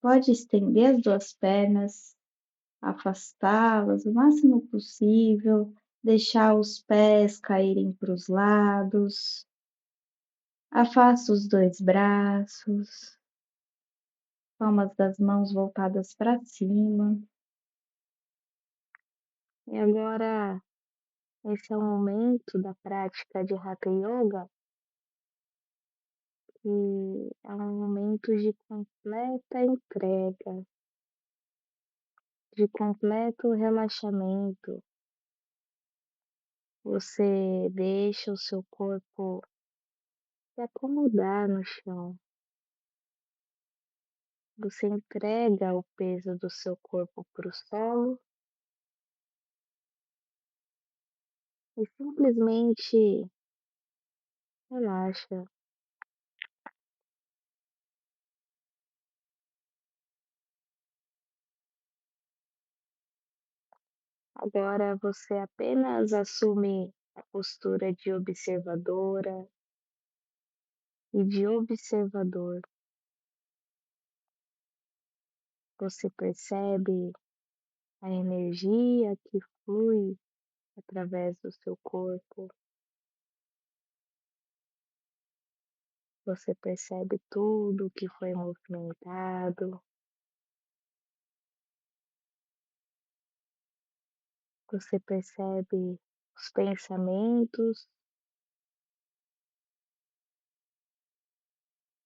Pode estender as duas pernas, afastá-las o máximo possível, deixar os pés caírem para os lados. Afasta os dois braços, palmas das mãos voltadas para cima. E agora, esse é o momento da prática de Hatha Yoga, que é um momento de completa entrega, de completo relaxamento. Você deixa o seu corpo se acomodar no chão. Você entrega o peso do seu corpo para o solo e simplesmente relaxa. Agora você apenas assume a postura de observadora e de observador. Você percebe a energia que flui através do seu corpo. Você percebe tudo que foi movimentado. Você percebe os pensamentos.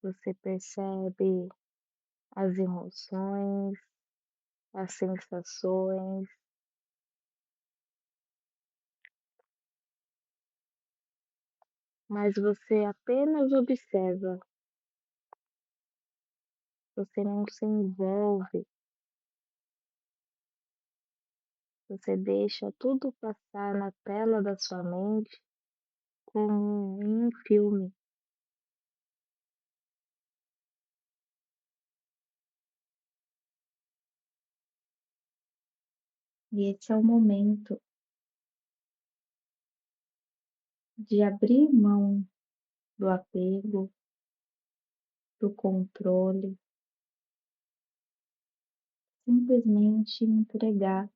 Você percebe as emoções, as sensações. Mas você apenas observa. Você não se envolve. Você deixa tudo passar na tela da sua mente como em um filme. E esse é o momento de abrir mão do apego, do controle, simplesmente entregar.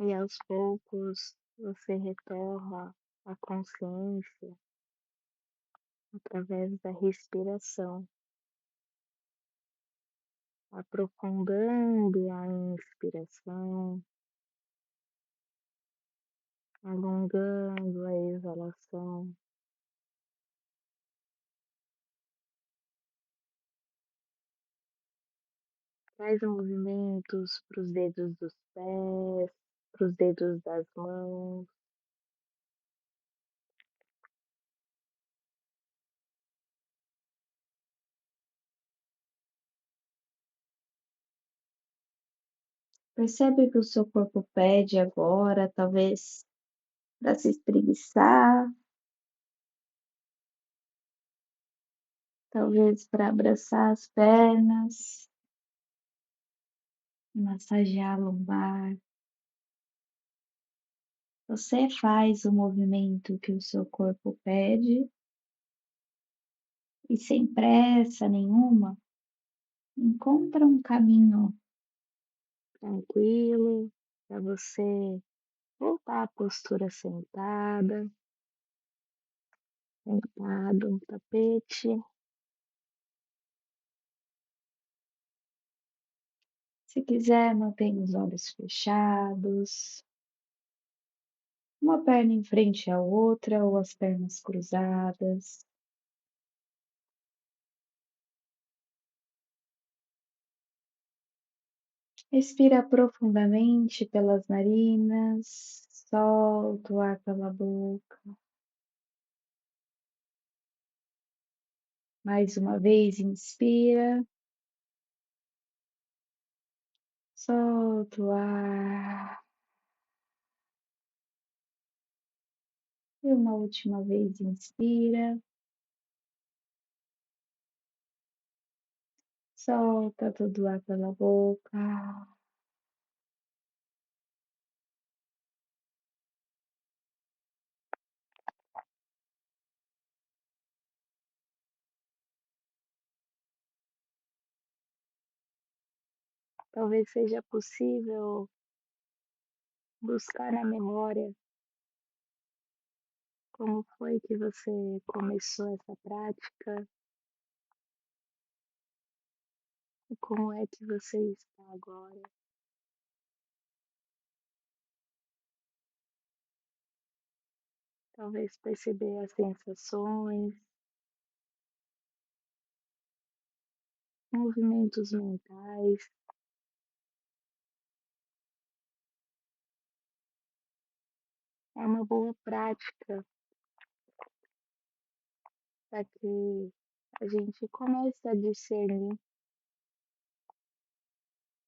E aos poucos você retorna à consciência através da respiração, aprofundando a inspiração, alongando a exalação. Traz movimentos para os dedos dos pés, para os dedos das mãos. Percebe o que o seu corpo pede agora, talvez para se espreguiçar, talvez para abraçar as pernas, massagear a lombar. Você faz o movimento que o seu corpo pede e sem pressa nenhuma, encontra um caminho Tranquilo, para você voltar à postura sentada, sentado no tapete. Se quiser, mantenha os olhos fechados, uma perna em frente à outra ou as pernas cruzadas. Respira profundamente pelas narinas, solta o ar pela boca. Mais uma vez, inspira, solta o ar. E uma última vez, inspira, solta todo o ar pela boca. Talvez seja possível buscar na memória como foi que você começou essa prática e como é que você está agora. Talvez perceber as sensações, movimentos mentais. É uma boa prática para que a gente comece a discernir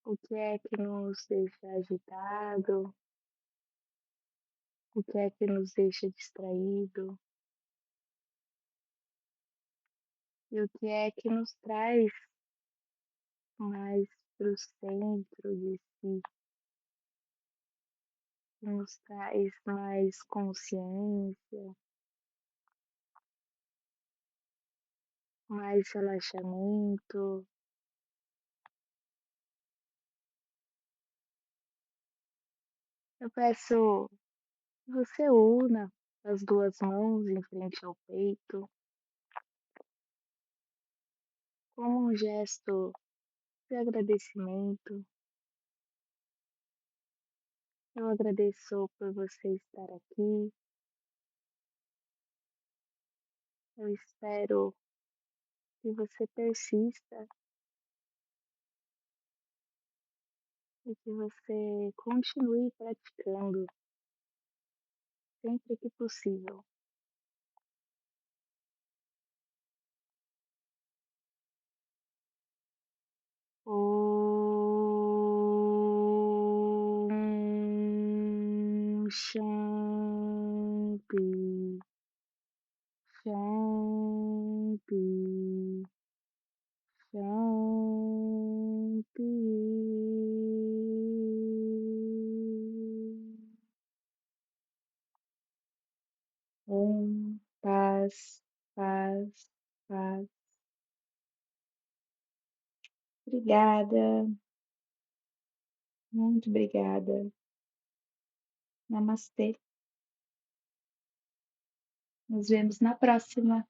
o que é que nos deixa agitado, o que é que nos deixa distraído e o que é que nos traz mais para o centro de si, que nos traz mais consciência, mais relaxamento. Eu peço que você una as duas mãos em frente ao peito, como um gesto de agradecimento. Eu agradeço por você estar aqui. Eu espero que você persista e que você continue praticando sempre que possível. Om Shanti, Shanti, Shanti. Paz, paz, paz. Obrigada, muito obrigada. Namastê. Nos vemos na próxima.